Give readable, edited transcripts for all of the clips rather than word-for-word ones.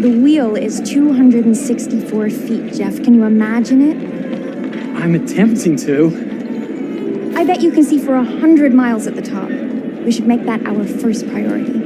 The wheel is 264 feet, Jeff. Can you imagine it? I'm attempting to. I bet you can see for 100 miles at the top. We should make that our first priority.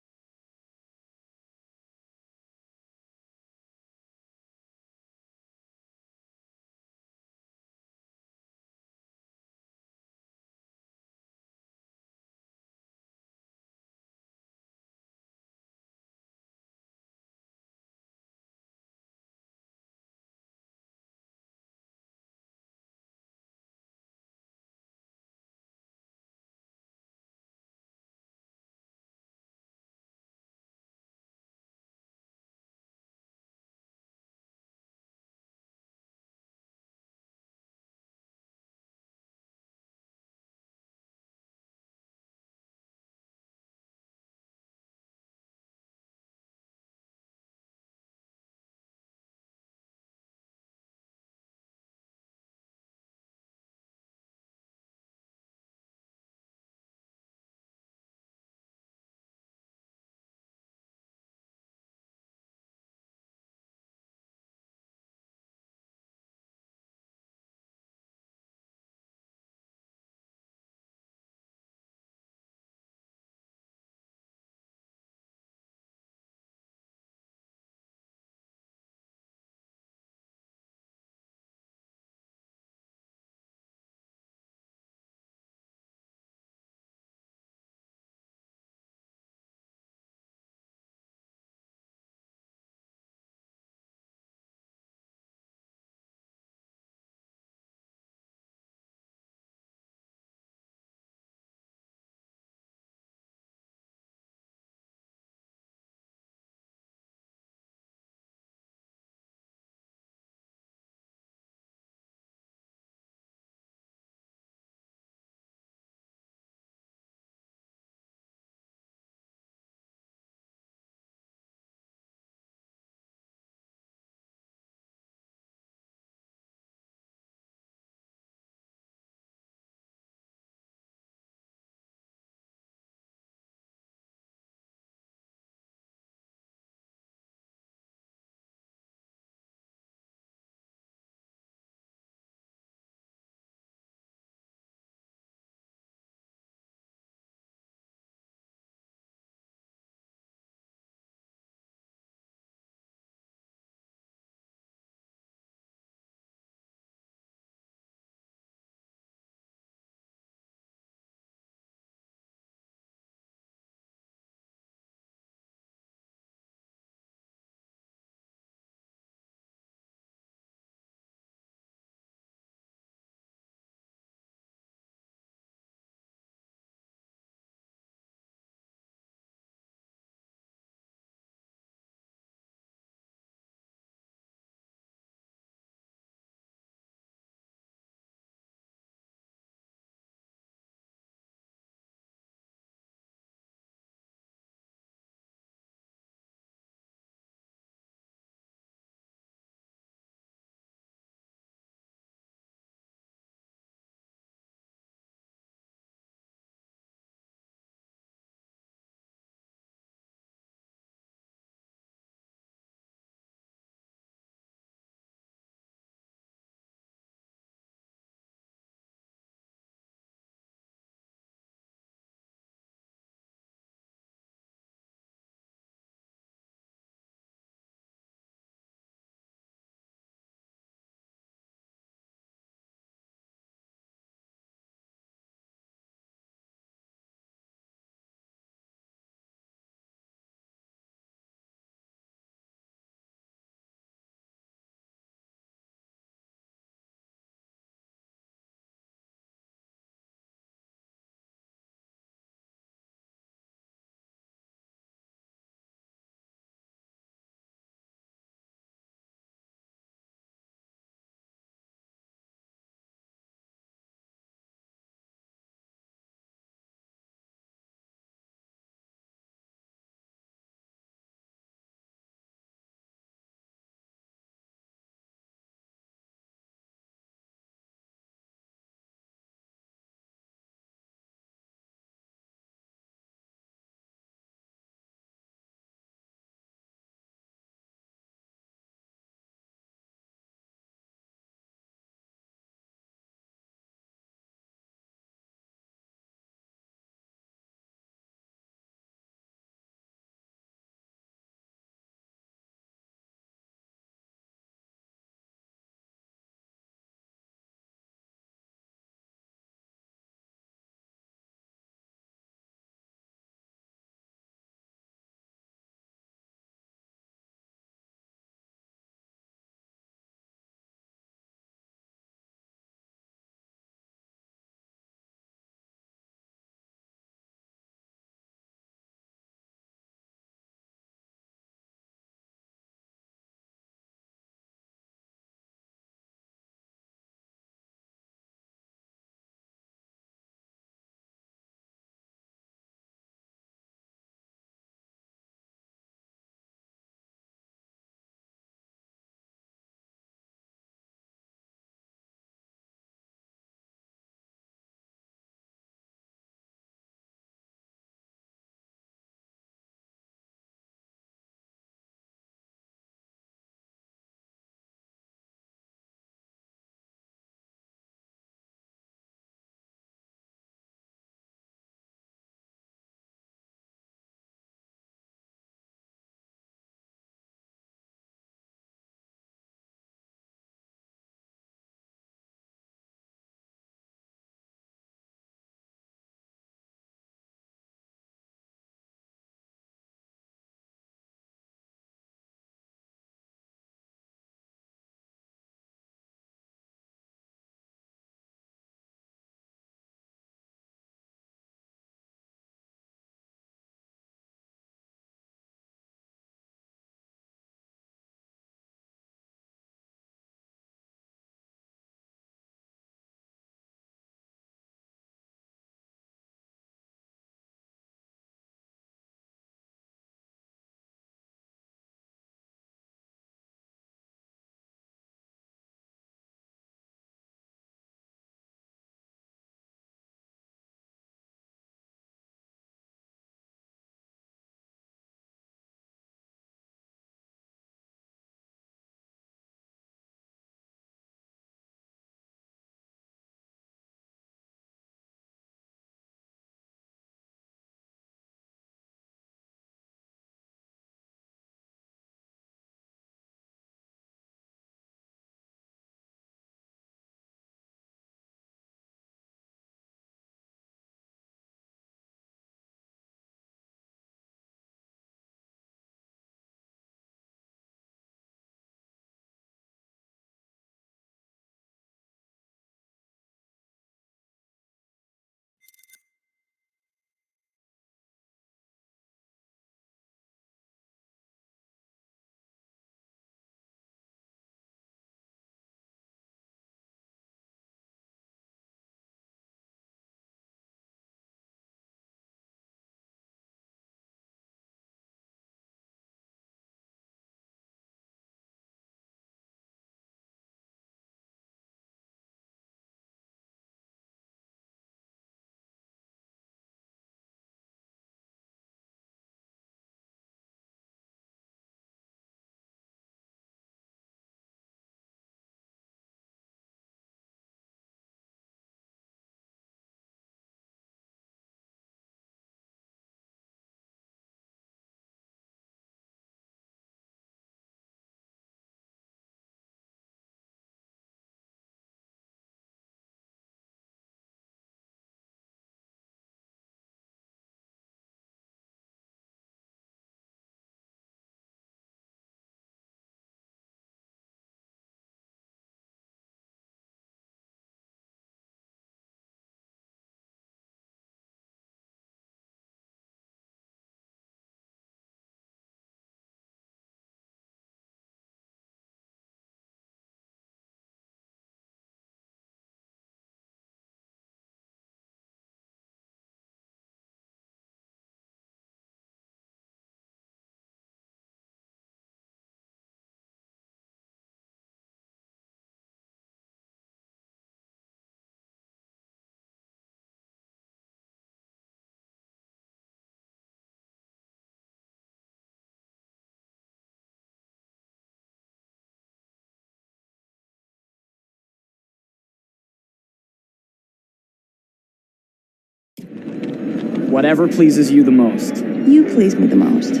Whatever pleases you the most. You please me the most.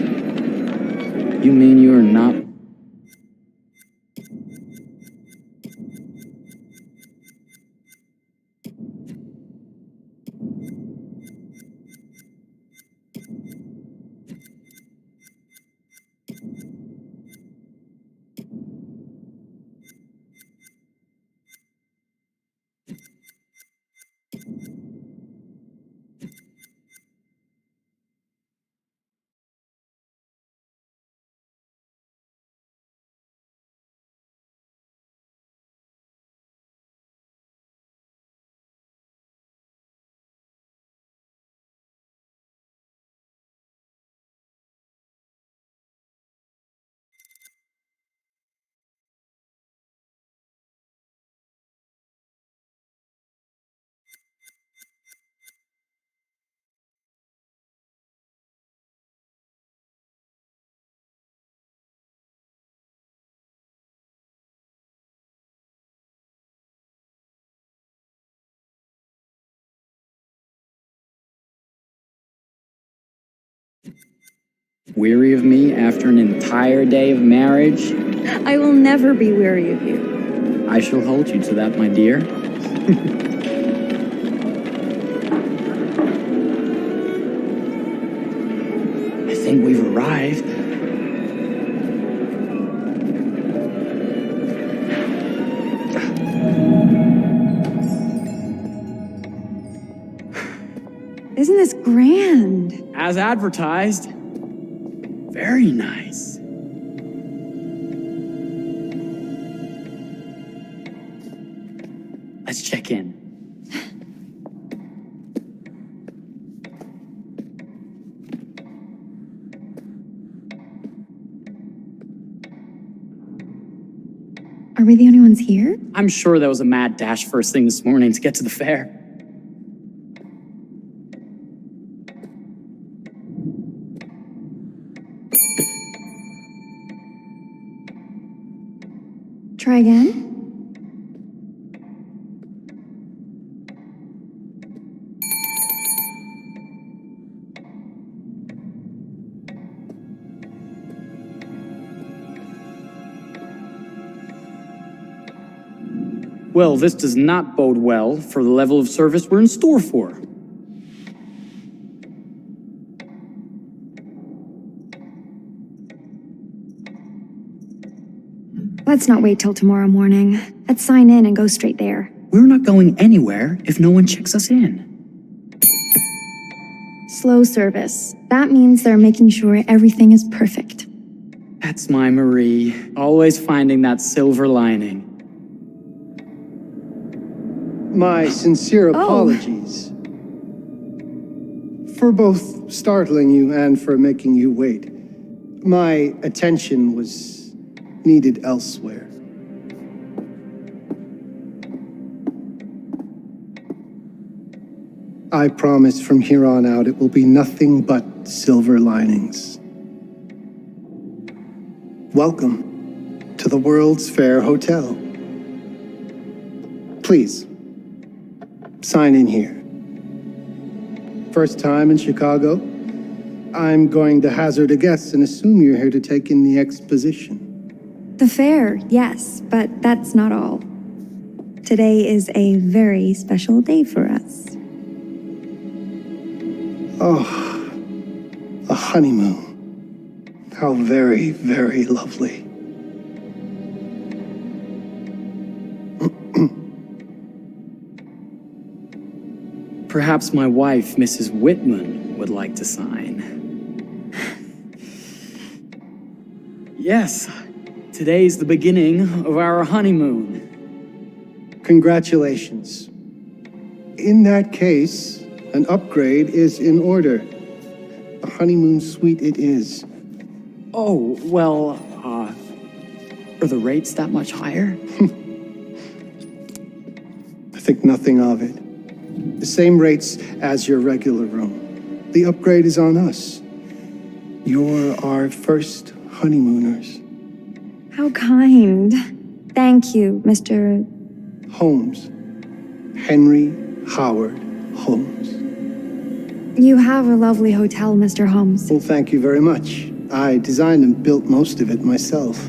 You mean you are not... Weary of me after an entire day of marriage? I will never be weary of you. I shall hold you to that, my dear. I think we've arrived. Isn't this grand? As advertised. Very nice. Let's check in. Are we the only ones here? I'm sure there was a mad dash first thing this morning to get to the fair. Try again? Well, this does not bode well for the level of service we're in store for. Let's not wait till tomorrow morning. Let's sign in and go straight there. We're not going anywhere if no one checks us in. Slow service. That means they're making sure everything is perfect. That's my Marie, always finding that silver lining. My sincere apologies for both startling you and for making you wait. My attention was needed elsewhere. I promise from here on out it will be nothing but silver linings. Welcome to the World's Fair Hotel. Please, sign in here. First time in Chicago? I'm going to hazard a guess and assume you're here to take in the exposition. The fair, yes, but that's not all. Today is a very special day for us. Oh, a honeymoon. How very, very lovely. Perhaps my wife, Mrs. Whitman, would like to sign. Yes, today's the beginning of our honeymoon. Congratulations. In that case, an upgrade is in order. A honeymoon suite it is. Oh, well, are the rates that much higher? I think nothing of it. The same rates as your regular room. The upgrade is on us. You're our first honeymooners. How kind. Thank you, Mr. Holmes. Henry Howard Holmes. You have a lovely hotel, Mr. Holmes. Well, thank you very much. I designed and built most of it myself.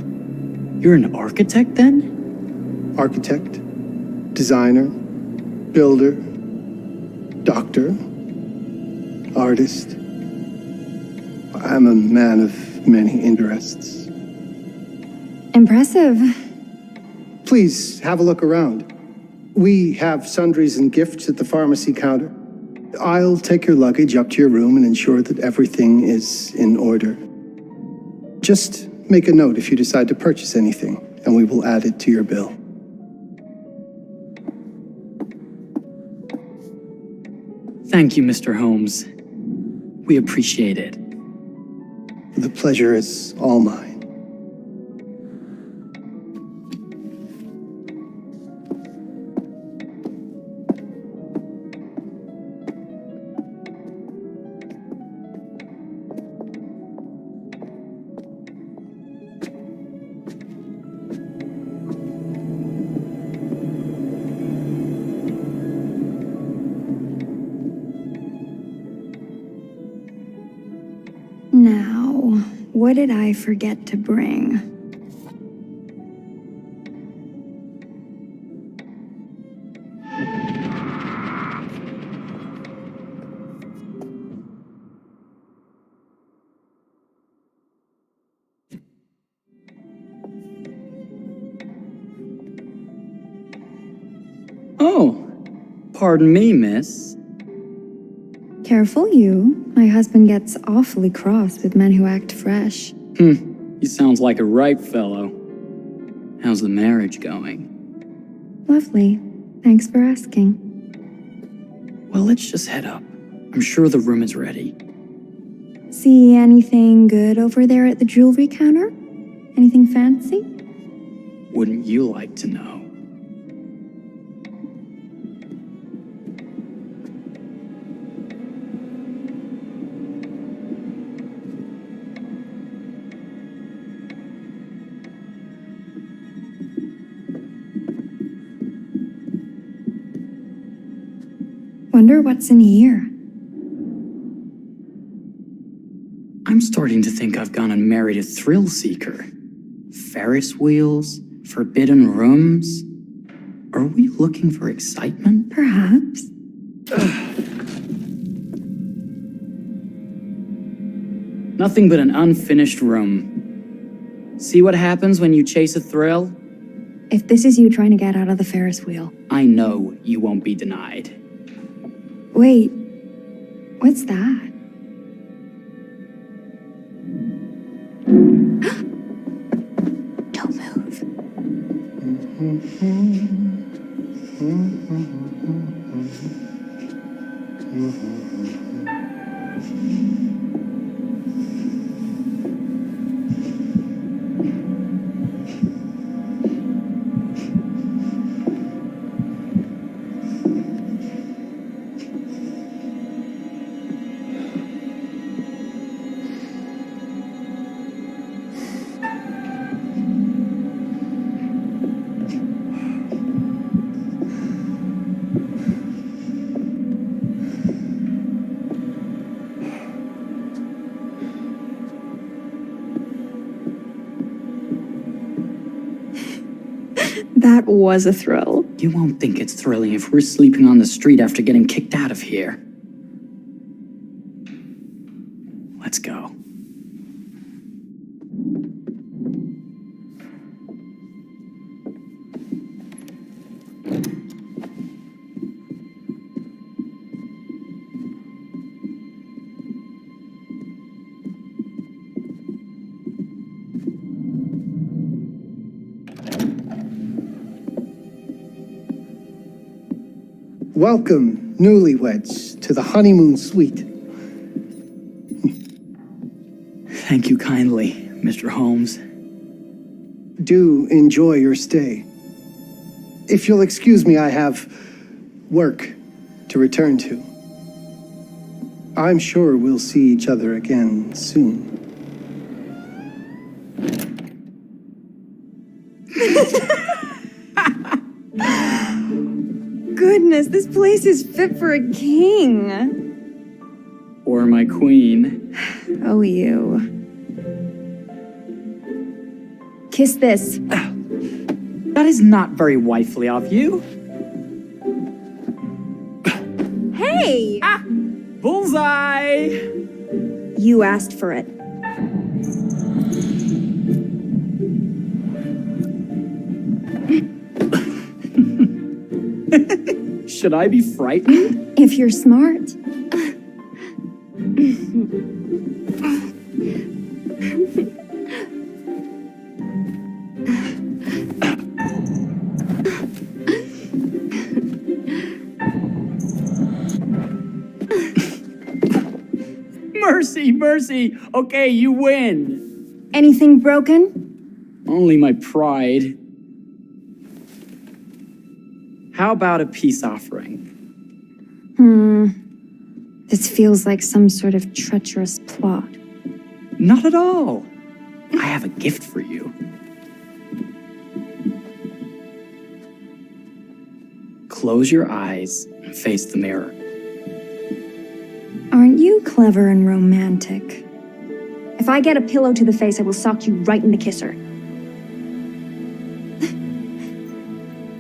You're an architect then? Architect, designer, builder, doctor, artist. I'm a man of many interests. Impressive. Please have a look around. We have sundries and gifts at the pharmacy counter. I'll take your luggage up to your room and ensure that everything is in order. Just make a note if you decide to purchase anything, and we will add it to your bill. Thank you, Mr. Holmes. We appreciate it. The pleasure is all mine. Now, what did I forget to bring? Oh, pardon me, miss. Careful you. My husband gets awfully cross with men who act fresh. He sounds like a ripe fellow. How's the marriage going? Lovely. Thanks for asking. Well, let's just head up. I'm sure the room is ready. See anything good over there at the jewelry counter? Anything fancy? Wouldn't you like to know? Wonder what's in here. I'm starting to think I've gone and married a thrill seeker. Ferris wheels, forbidden rooms. Are we looking for excitement? Perhaps. Nothing but an unfinished room. See what happens when you chase a thrill? If this is you trying to get out of the Ferris wheel. I know you won't be denied. Wait, what's that? Don't move. That was a thrill. You won't think it's thrilling if we're sleeping on the street after getting kicked out of here. Let's go. Welcome, newlyweds, to the honeymoon suite. Thank you kindly, Mr. Holmes. Do enjoy your stay. If you'll excuse me, I have work to return to. I'm sure we'll see each other again soon. Goodness, this place is fit for a king. Or my queen. Oh, you. Kiss this. That is not very wifely of you. Hey! Bullseye! You asked for it. Should I be frightened? If you're smart. Mercy, mercy. Okay, you win. Anything broken? Only my pride. How about a peace offering? This feels like some sort of treacherous plot. Not at all. I have a gift for you. Close your eyes and face the mirror. Aren't you clever and romantic? If I get a pillow to the face, I will sock you right in the kisser.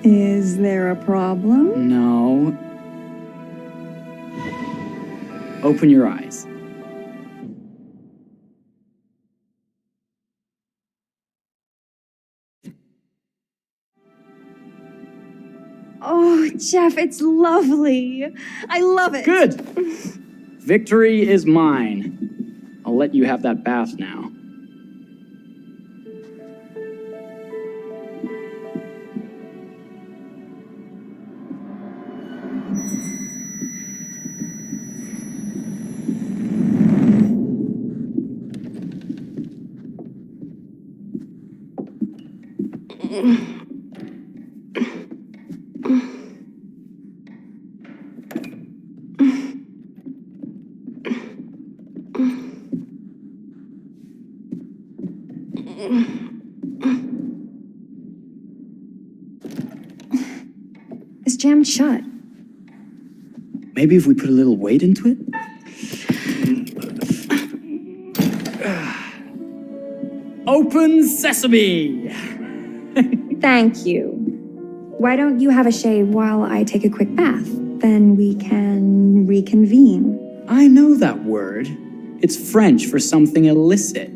Is there a problem? No. Open your eyes. Oh, Jeff, it's lovely. I love it. Good. Victory is mine. I'll let you have that bath now. It's jammed shut. Maybe if we put a little weight into it? Open sesame! Thank you. Why don't you have a shave while I take a quick bath? Then we can reconvene. I know that word. It's French for something illicit.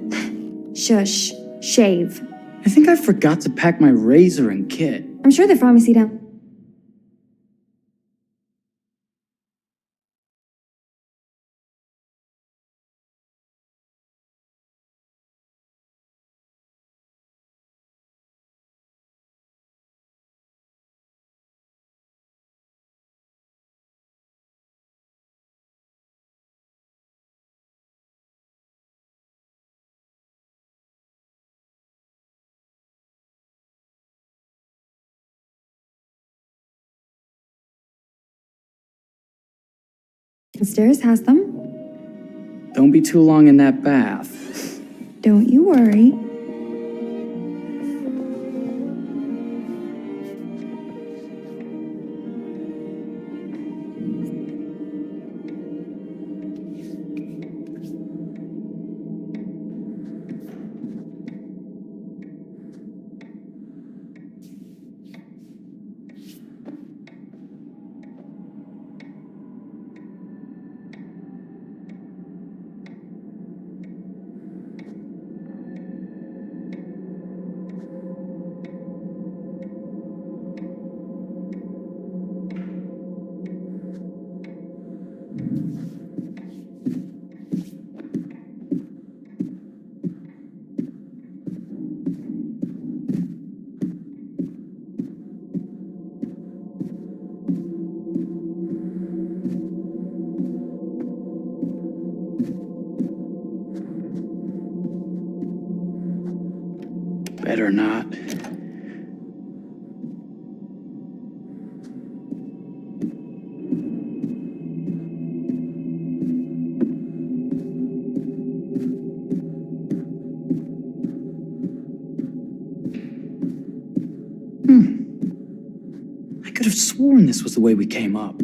Shush. Shave. I think I forgot to pack my razor and kit. I'm sure the pharmacy down. Downstairs has them. Don't be too long in that bath. Don't you worry. Better not. I could have sworn this was the way we came up.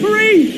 Marie!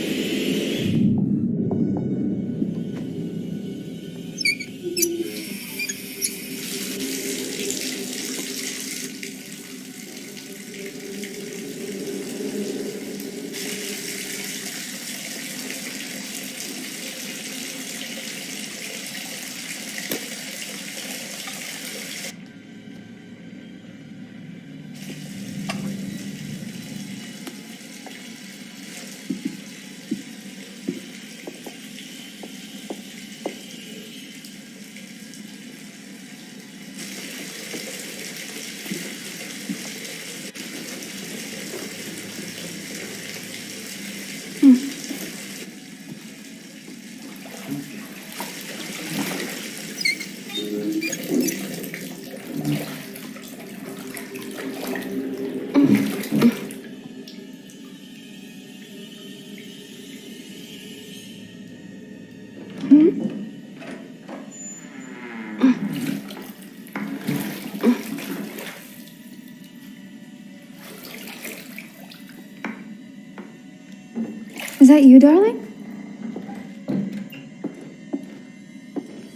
Is that you, darling?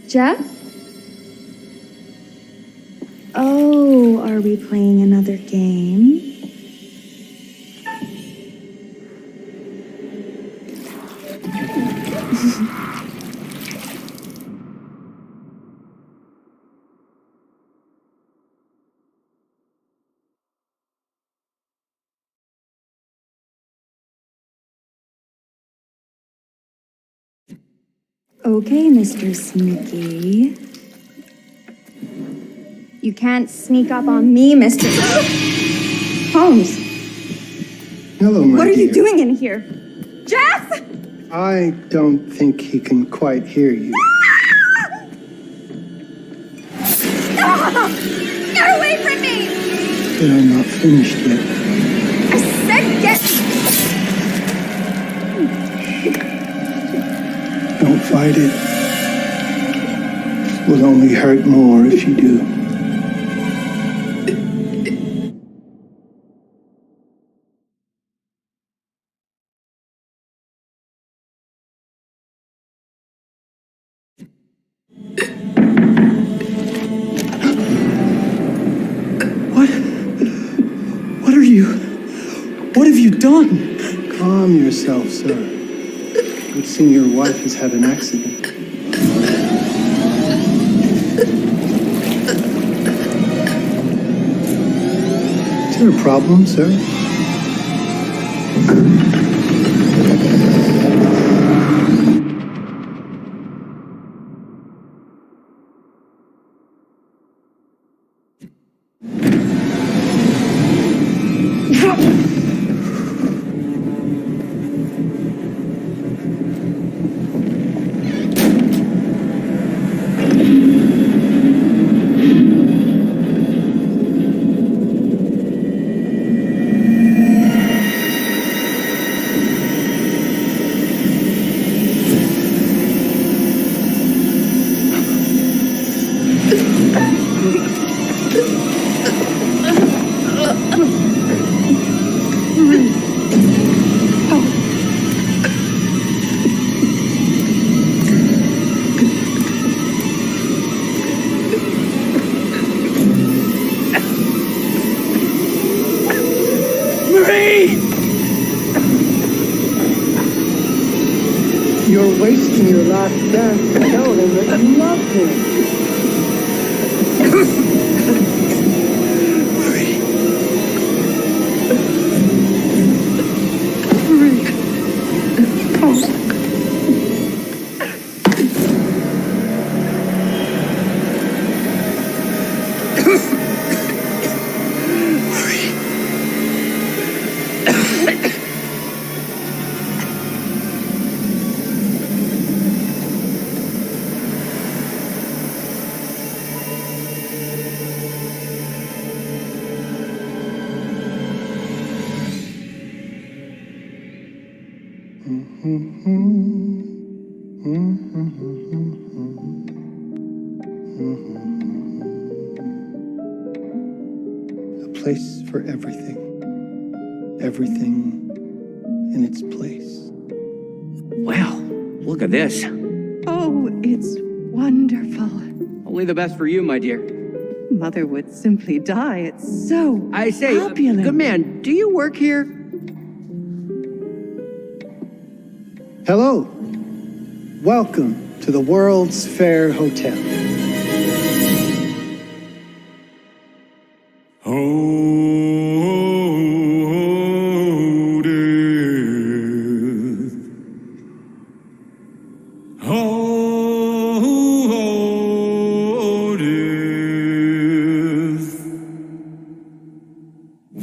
Jeff? Oh, are we playing another game? Okay, Mr. Sneaky. You can't sneak up on me, Mr. Holmes. Hello, my What are you dear. doing in here? Jeff! I don't think he can quite hear you. Get away from me! But I'm not finished yet. I said get... Don't fight it. It will only hurt more if you do. What are you? What have you done? Calm yourself, sir. It seems your wife has had an accident. Is there a problem, sir? You're wasting your last chance to tell him that you love him. A place for for everything. Everything in its place. Wow, look at this. Oh, it's wonderful. Only the best for you, my dear. Mother would simply die. It's so I say, opulent. good man, do you work here? Hello. Welcome to the World's Fair Hotel.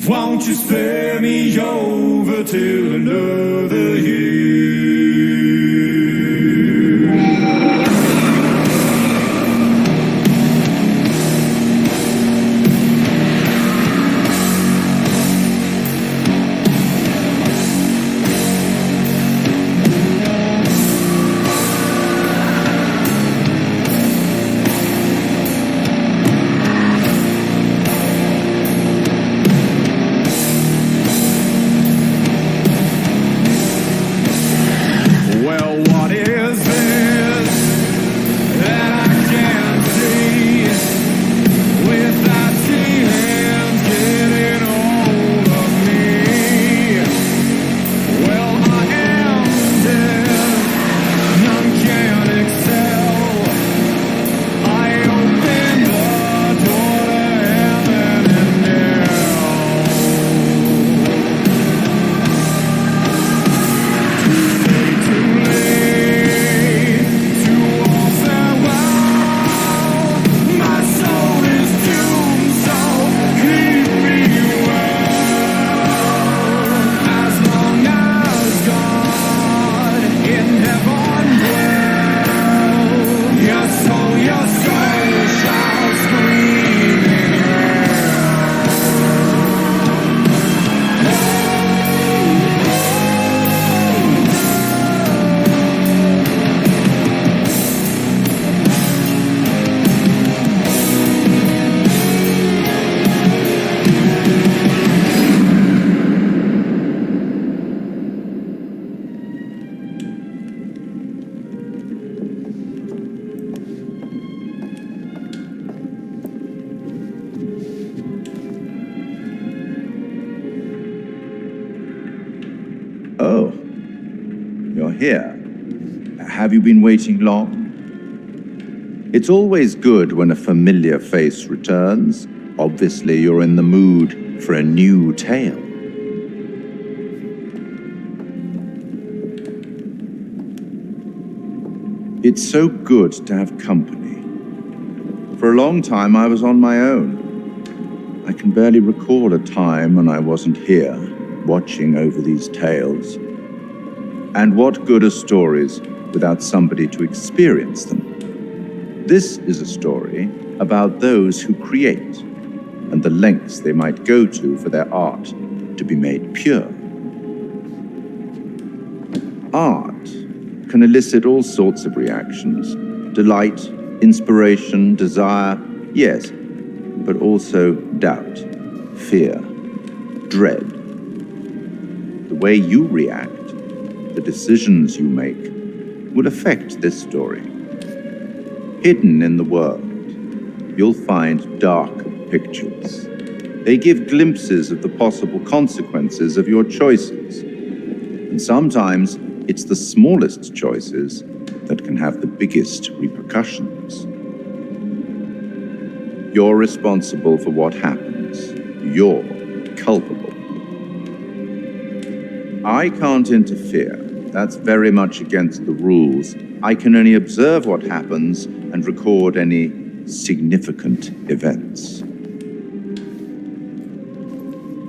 Won't you spare me over till another year? Oh, you're here. Have you been waiting long? It's always good when a familiar face returns. Obviously, you're in the mood for a new tale. It's so good to have company. For a long time, I was on my own. I can barely recall a time when I wasn't here, watching over these tales. And what good are stories without somebody to experience them? This is a story about those who create and the lengths they might go to for their art to be made pure. Art can elicit all sorts of reactions: delight, inspiration, desire, yes, but also doubt, fear, dread. The way you react, the decisions you make, will affect this story. Hidden in the world, you'll find dark pictures. They give glimpses of the possible consequences of your choices. And sometimes it's the smallest choices that can have the biggest repercussions. You're responsible for what happens. You're culpable. I can't interfere. That's very much against the rules. I can only observe what happens and record any significant events.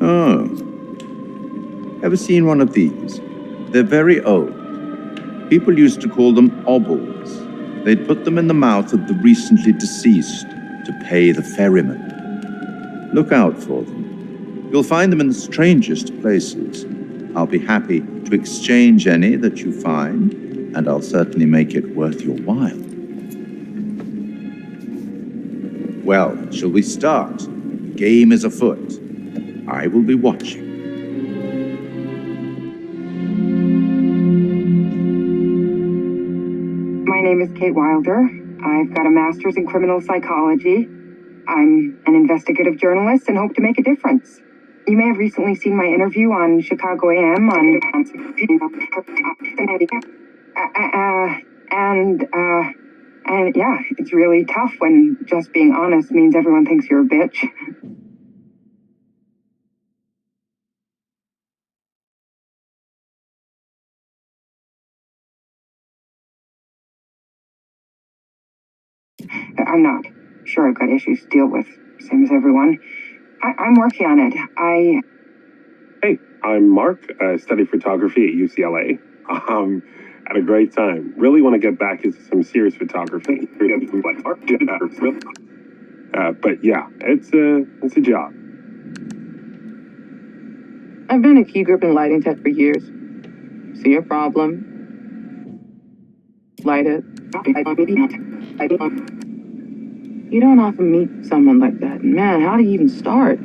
Oh. Ever seen one of these? They're very old. People used to call them obbles. They'd put them in the mouth of the recently deceased to pay the ferryman. Look out for them. You'll find them in the strangest places. I'll be happy to exchange any that you find, and I'll certainly make it worth your while. Well, shall we start? The game is afoot. I will be watching. My name is Kate Wilder. I've got a master's in criminal psychology. I'm an investigative journalist and hope to make a difference. You may have recently seen my interview on Chicago AM and yeah, it's really tough when just being honest means everyone thinks you're a bitch. I'm not. Sure, I've got issues to deal with, same as everyone. I'm working on it. Hey, I'm Mark. I study photography at UCLA. Had a great time. Really want to get back into some serious photography. But yeah, it's a job. I've been a key grip in lighting tech for years. See a problem? Light it. You don't often meet someone like that. And man, how do you even start?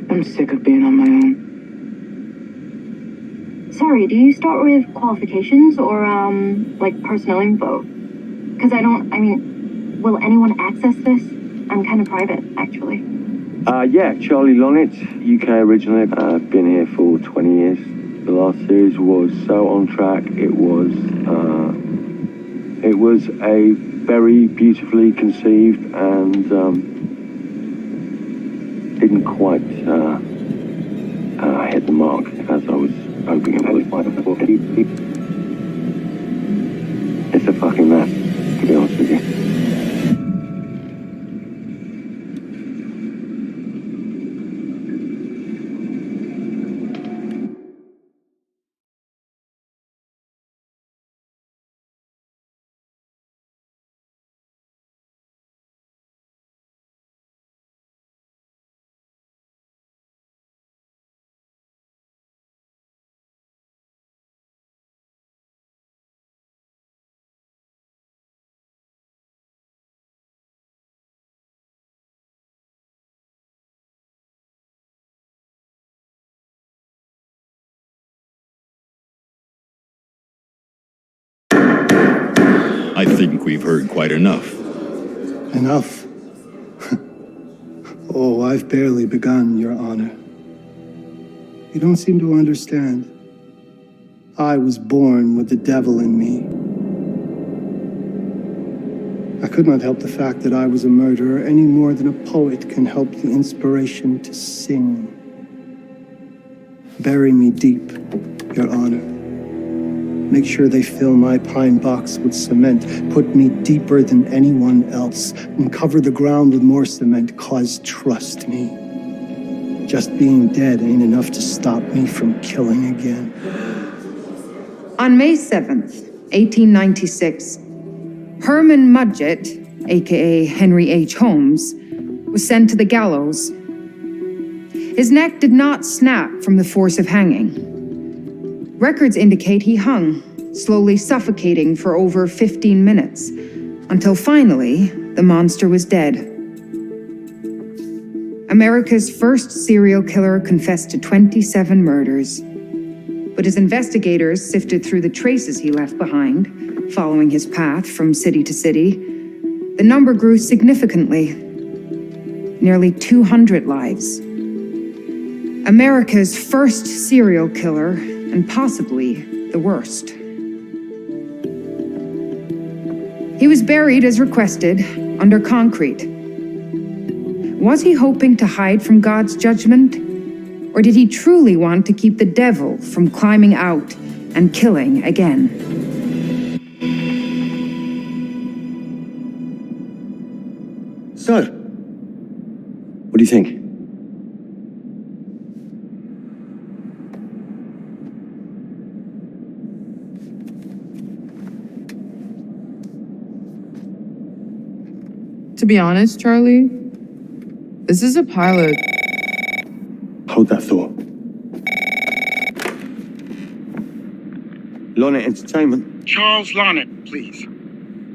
I'm sick of being on my own. Sorry, do you start with qualifications or, like personnel info? Because will anyone access this? I'm kind of private, actually. Yeah, Charlie Lonitz, UK originally. I've been here for 20 years. The last series was so on track. It was a very beautifully conceived and didn't quite hit the mark as I was hoping it would. It's a fucking mess, to be honest with you. I think we've heard quite enough. Enough? Oh, I've barely begun, Your Honor. You don't seem to understand. I was born with the devil in me. I could not help the fact that I was a murderer any more than a poet can help the inspiration to sing. Bury me deep, Your Honor. Make sure they fill my pine box with cement. Put me deeper than anyone else. And cover the ground with more cement, 'cause trust me, just being dead ain't enough to stop me from killing again. On May 7th, 1896, Herman Mudgett, aka Henry H. Holmes, was sent to the gallows. His neck did not snap from the force of hanging. Records indicate he hung, slowly suffocating for over 15 minutes, until finally, the monster was dead. America's first serial killer confessed to 27 murders. But as investigators sifted through the traces he left behind, following his path from city to city, the number grew significantly. Nearly 200 lives. America's first serial killer, and possibly the worst. He was buried as requested, under concrete. Was he hoping to hide from God's judgment? Or did he truly want to keep the devil from climbing out and killing again? So, what do you think? To be honest, Charlie, this is a pilot. Hold that thought. Lonnet Entertainment. Charles Lonnet, please.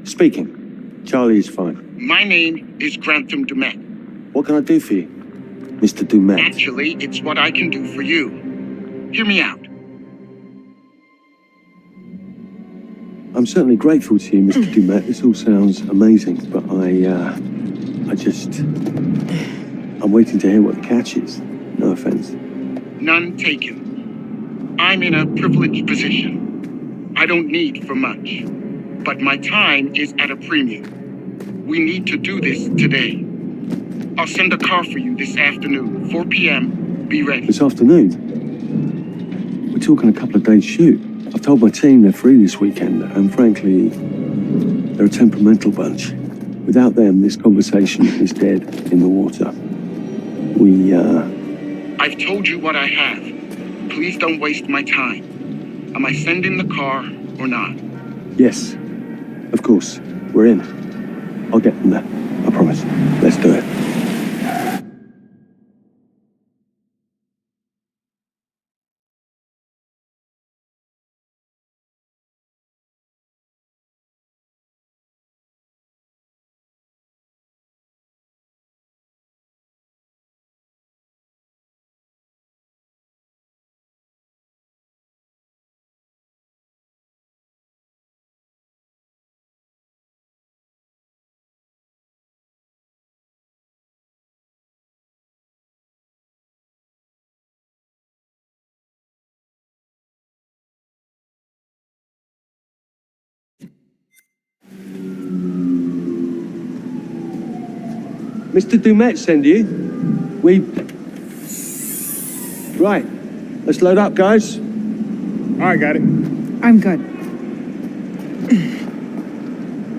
Speaking. Charlie is fine. My name is Grantham Dumet. What can I do for you? Mr. Dumet. Actually, it's what I can do for you. Hear me out. I'm certainly grateful to you, Mr. Dumet. This all sounds amazing, but I'm waiting to hear what the catch is. No offense. None taken. I'm in a privileged position. I don't need for much. But my time is at a premium. We need to do this today. I'll send a car for you this afternoon, 4 p.m. Be ready. This afternoon? We're talking a couple of days shoot. I've told my team they're free this weekend, and frankly, they're a temperamental bunch. Without them, this conversation is dead in the water. I've told you what I have. Please don't waste my time. Am I sending the car or not? Yes, of course. We're in. I'll get them there. I promise. Let's do it. Mr. Dumet send you? Right. Let's load up, guys. All right, got it. I'm good.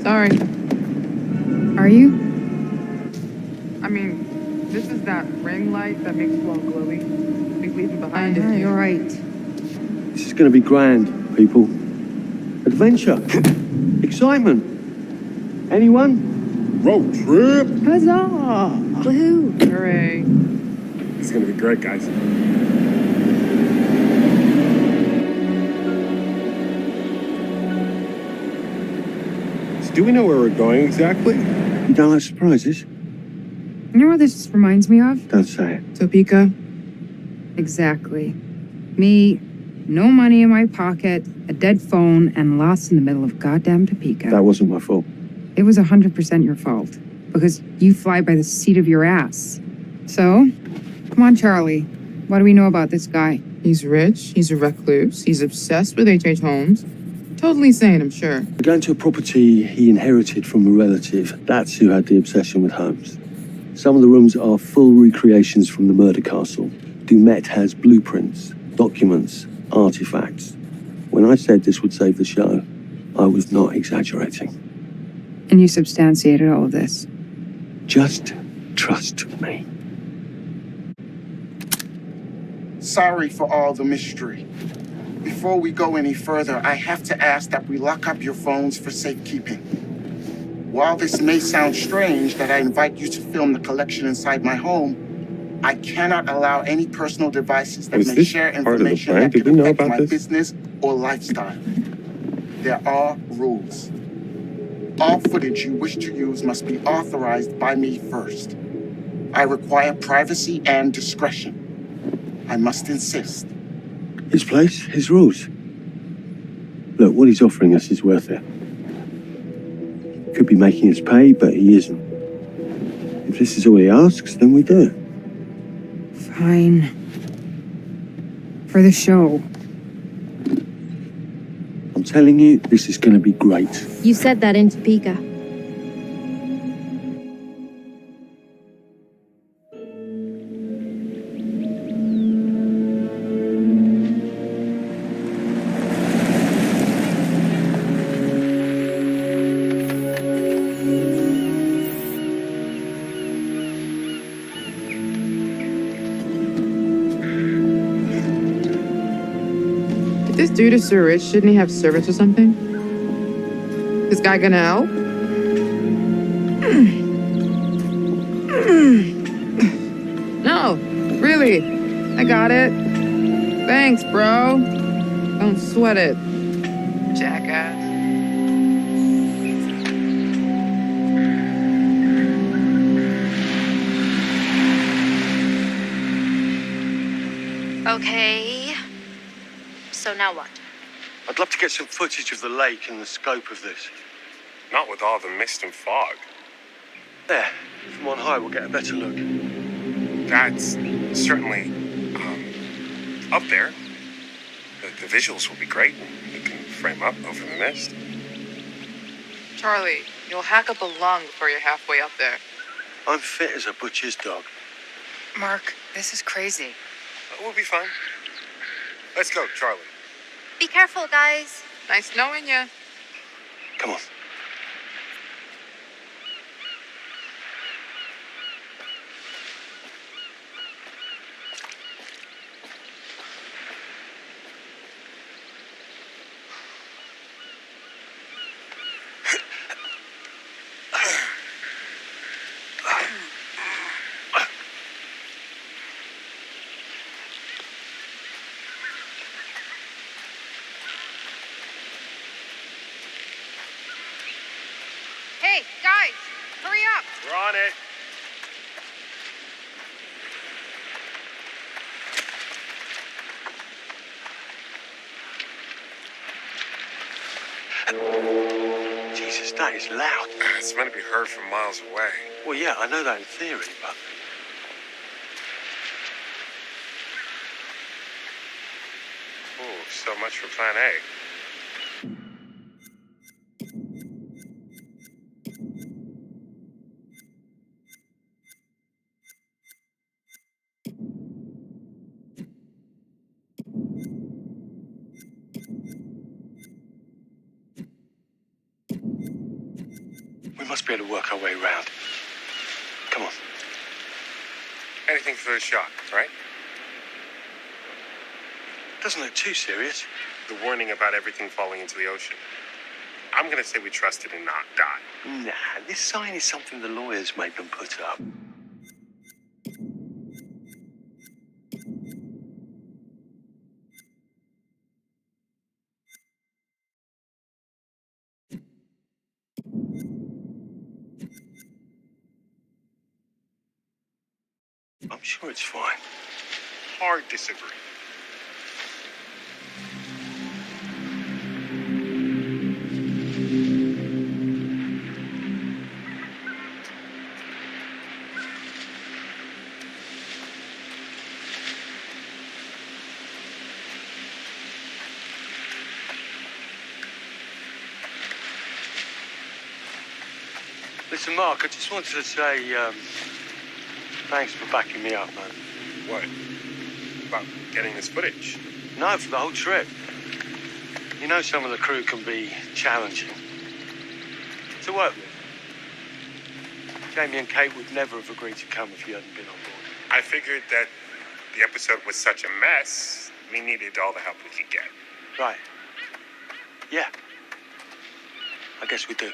Sorry. Are you? I mean, this is that ring light that makes you all glowy. We leave it behind if You're right. This is going to be grand, people. Adventure. Excitement. Anyone? Road trip. Huzzah! Woohoo! Hooray. This is gonna be great, guys. So do we know where we're going exactly? You don't like surprises? You know what this reminds me of? Don't say it. Topeka? Exactly. Me, no money in my pocket, a dead phone, and lost in the middle of goddamn Topeka. That wasn't my fault. It was 100% your fault. Because you fly by the seat of your ass. So, come on, Charlie. What do we know about this guy? He's rich, he's a recluse, he's obsessed with H.H. Holmes. Totally sane, I'm sure. We're going to a property he inherited from a relative. That's who had the obsession with Holmes. Some of the rooms are full recreations from the murder castle. Dumet has blueprints, documents, artifacts. When I said this would save the show, I was not exaggerating. And you substantiated all of this. Just trust me. Sorry for all the mystery. Before we go any further, I have to ask that we lock up your phones for safekeeping. While this may sound strange that I invite you to film the collection inside my home, I cannot allow any personal devices that may share information that could affect my business or lifestyle. There are rules. All footage you wish to use must be authorized by me first. I require privacy and discretion. I must insist. His place, his rules. Look, what he's offering us is worth it. Could be making us pay, but he isn't. If this is all he asks, then we do it. Fine. For the show. I'm telling you, this is going to be great. You said that in Topeka. This dude is so rich, shouldn't he have servants or something? This guy gonna help? No, really. I got it. Thanks, bro. Don't sweat it, jackass. Okay. So now what? I'd love to get some footage of the lake and the scope of this. Not with all the mist and fog. There, from on high, we'll get a better look. That's certainly, up there. The visuals will be great. You can frame up over the mist. Charlie, you'll hack up a lung before you're halfway up there. I'm fit as a butcher's dog. Mark, this is crazy. We'll be fine. Let's go, Charlie. Be careful, guys. Nice knowing you. Come on. Hey, guys, hurry up. We're on it. Jesus, that is loud. It's meant to be heard from miles away. Well, yeah, I know that in theory, but... Oh, so much for Plan A. We must be able to work our way around. Come on. Anything for the shot, right? Doesn't look too serious. The warning about everything falling into the ocean. I'm gonna say we trust it and not die. Nah, this sign is something the lawyers made them put up. I'm sure it's fine. Hard disagree. Listen, Mark, I just wanted to say, thanks for backing me up, man. What? About getting this footage? No, for the whole trip. You know some of the crew can be challenging to work with. Jamie and Kate would never have agreed to come if you hadn't been on board. I figured that the episode was such a mess, we needed all the help we could get. Right. Yeah. I guess we do.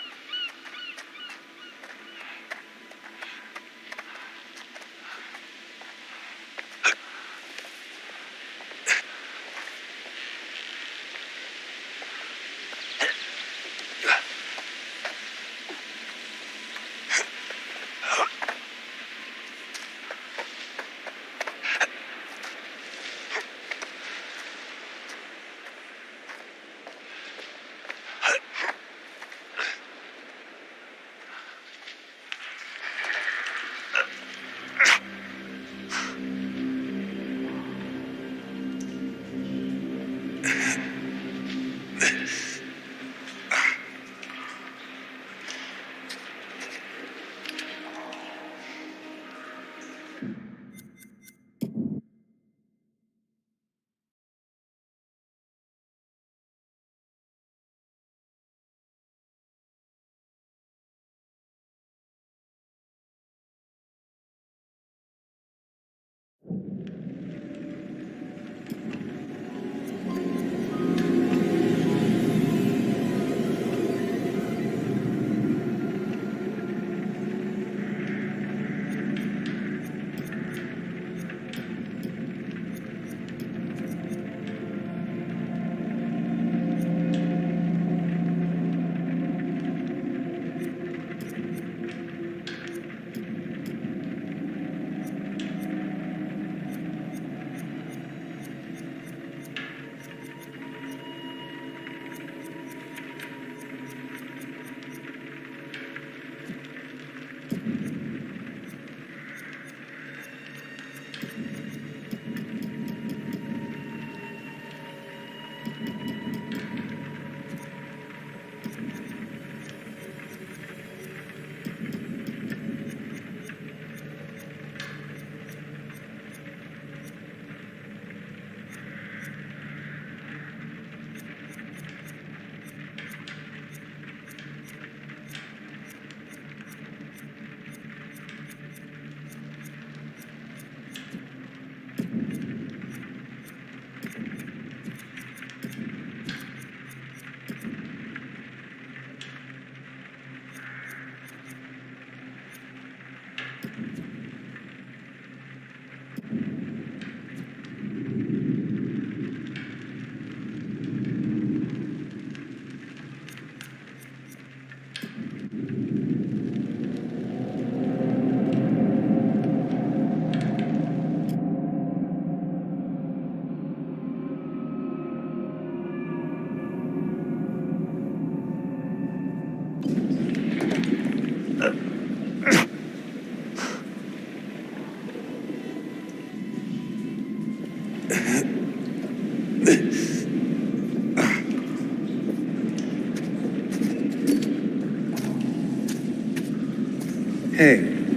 Hey,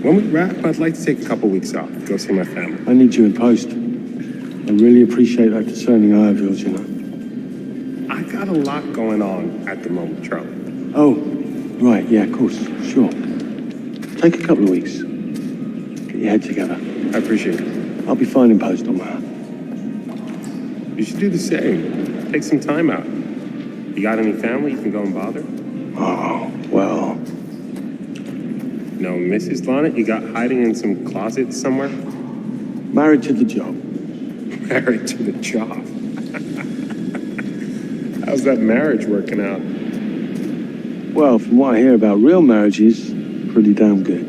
when we wrap, I'd like to take a couple weeks off, go see my family. I need you in post. I really appreciate that discerning eye of yours, you know. I got a lot going on at the moment, Charlie. Oh, right, yeah, of course, sure. Take a couple of weeks. Get your head together. I appreciate it. I'll be fine in post on that. You should do the same. Take some time out. You got any family you can go and bother? Oh, well. No, Mrs. Lonnet, you got hiding in some closet somewhere? Married to the job. Married to the job? How's that marriage working out? Well, from what I hear about real marriages, pretty damn good.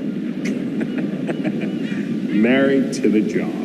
Married to the job.